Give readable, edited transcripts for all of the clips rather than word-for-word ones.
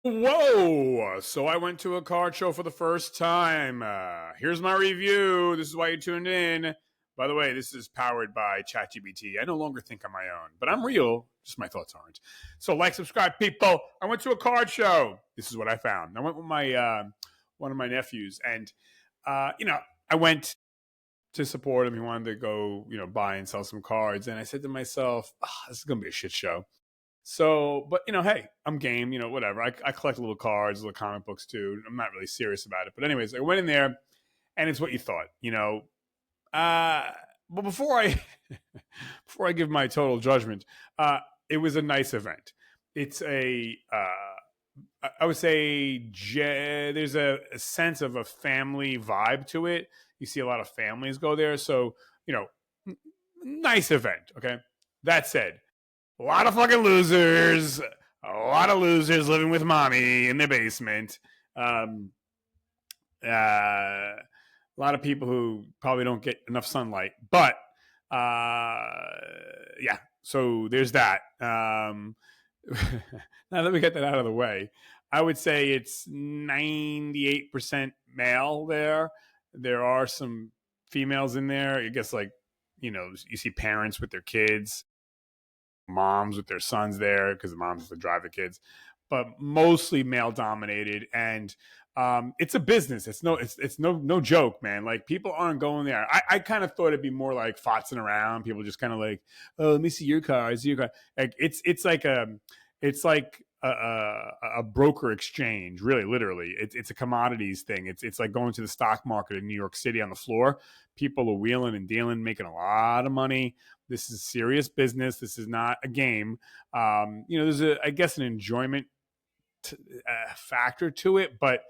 Whoa! So I went to a card show for the first time. Here's my review. This is why you tuned in. By the way, this is powered by ChatGPT. I no longer think on my own, but I'm real. Just my thoughts aren't. So, like, subscribe, people. I went to a card show. This is what I found. I went with my one of my nephews, and I went to support him. He wanted to go, buy and sell some cards, and I said to myself, "This is gonna be a shit show." So, but hey, I'm game, whatever. I collect little cards, little comic books too. I'm not really serious about it. But anyways, I went in there and it's what you thought. Uh but before I before I give my total judgment, it was a nice event. It's a I would say there's a sense of a family vibe to it. You see a lot of families go there, so nice event. Okay. That said, a lot of fucking losers. A lot of losers living with mommy in their basement. Um, a lot of people who probably don't get enough sunlight. But yeah, so there's that. Now that we get that out of the way, I would say it's 98% male there. There are some females in there. I guess, like, you see parents with their kids, moms with their sons there because the moms have to drive the kids, but mostly male dominated. And it's a business. It's no joke, man. Like, people aren't going there. I kind of thought it'd be more like fotzing around. People just kind of like, oh, let me see your car. See your car. Like, it's like a broker exchange, really, literally. It's a commodities thing. It's like going to the stock market in New York City on the floor. People are wheeling and dealing, making a lot of money. This is serious business. This is not a game. There's I guess, an enjoyment factor to it, but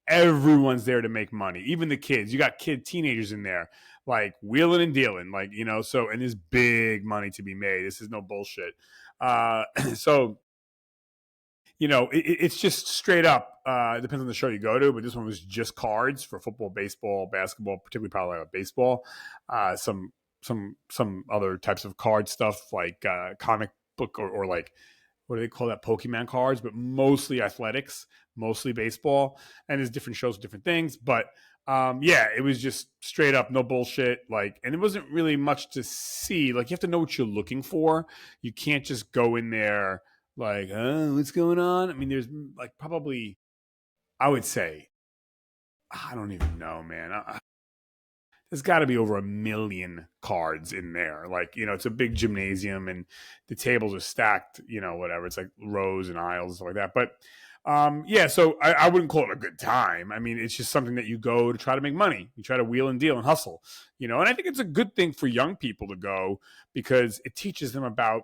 everyone's there to make money. Even the kids. You got teenagers in there, like, wheeling and dealing, like, so, and there's big money to be made. This is no bullshit. So, it's just straight up. It depends on the show you go to, but this one was just cards for football, baseball, basketball, particularly probably baseball. Some other types of card stuff, like comic book, or like, what do they call that, Pokemon cards, but mostly athletics, mostly baseball. And there's different shows with different things, but yeah, it was just straight up, no bullshit. Like, and it wasn't really much to see. Like, you have to know what you're looking for. You can't just go in there like, oh, what's going on? I mean, there's, like, probably, I would say, I don't even know, man. There's got to be over 1 million cards in there. Like, it's a big gymnasium, and the tables are stacked, whatever. It's like rows and aisles and stuff like that. But yeah, so I wouldn't call it a good time. I mean, it's just something that you go to try to make money. You try to wheel and deal and hustle, and I think it's a good thing for young people to go, because it teaches them about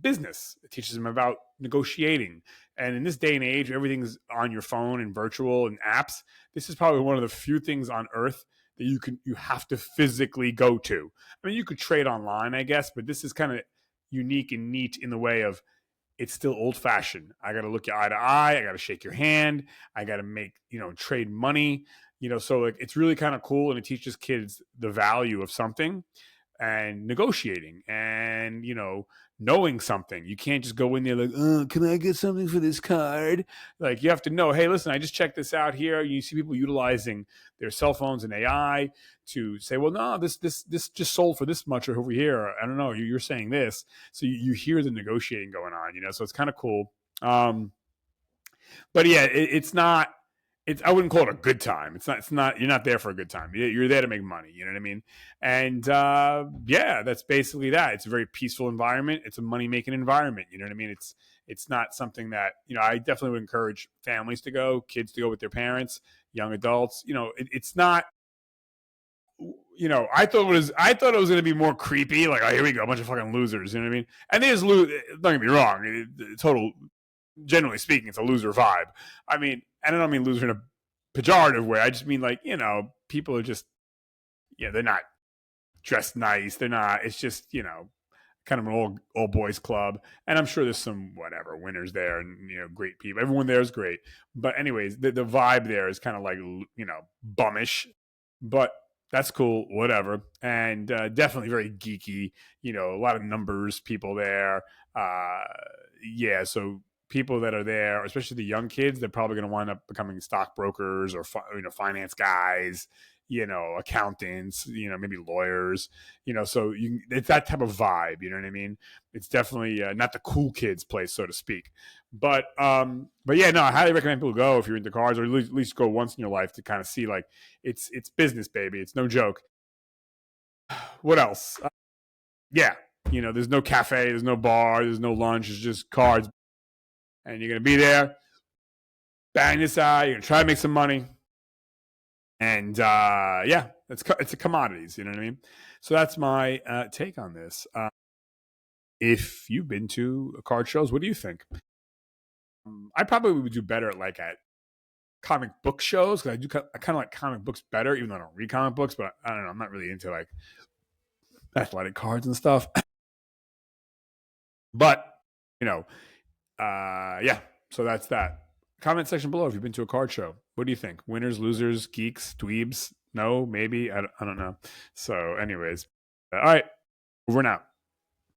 business. It teaches them about negotiating. And in this day and age, everything's on your phone and virtual and apps. This is probably one of the few things on earth that you have to physically go to. I mean, you could trade online, I guess, but this is kind of unique and neat in the way of, it's still old fashioned. I got to look you eye to eye. I got to shake your hand. I got to make, trade money, so, like, it's really kind of cool. And it teaches kids the value of something and negotiating and, knowing something. You can't just go in there like, oh, can I get something for this card? Like, you have to know, hey, listen, I just checked this out here. You see people utilizing their cell phones and AI to say, well, no, this just sold for this much over here. I don't know. You're saying this. So you hear the negotiating going on, so it's kind of cool. But yeah, it's not, I wouldn't call it a good time. It's not, you're not there for a good time. You're there to make money. You know what I mean? And yeah, that's basically that. It's a very peaceful environment. It's a money making environment. You know what I mean? It's not something that, I definitely would encourage families to go, kids to go with their parents, young adults. It's not, I thought it was going to be more creepy. Like, oh, here we go, a bunch of fucking losers. You know what I mean? And there's don't get me wrong, total, generally speaking, it's a loser vibe. I mean, and I don't mean loser in a pejorative way. I just mean, like, people are just, they're not dressed nice. They're not. It's just, kind of an all boys club. And I'm sure there's some whatever winners there, and great people. Everyone there is great. But anyways, the vibe there is kind of like, bummish, but that's cool, whatever. And definitely very geeky. A lot of numbers people there. Yeah, so people that are there, especially the young kids, they're probably going to wind up becoming stockbrokers or finance guys, accountants, maybe lawyers, so it's that type of vibe. You know what I mean? It's definitely not the cool kids place, so to speak. But yeah, no, I highly recommend people go if you're into cars, or at least go once in your life to kind of see like it's business, baby. It's no joke. What else? Yeah, there's no cafe, there's no bar, there's no lunch. It's just cards, and you're gonna be there, bang this out. You're gonna try to make some money, and yeah, it's a commodities. You know what I mean? So that's my take on this. If you've been to card shows, what do you think? I probably would do better at comic book shows because I kind of like comic books better, even though I don't read comic books. But I don't know, I'm not really into like athletic cards and stuff. But yeah. So that's that. Comment section below if you've been to a card show. What do you think? Winners, losers, geeks, dweebs? No, maybe. I don't know. So, anyways, all right. Over and out.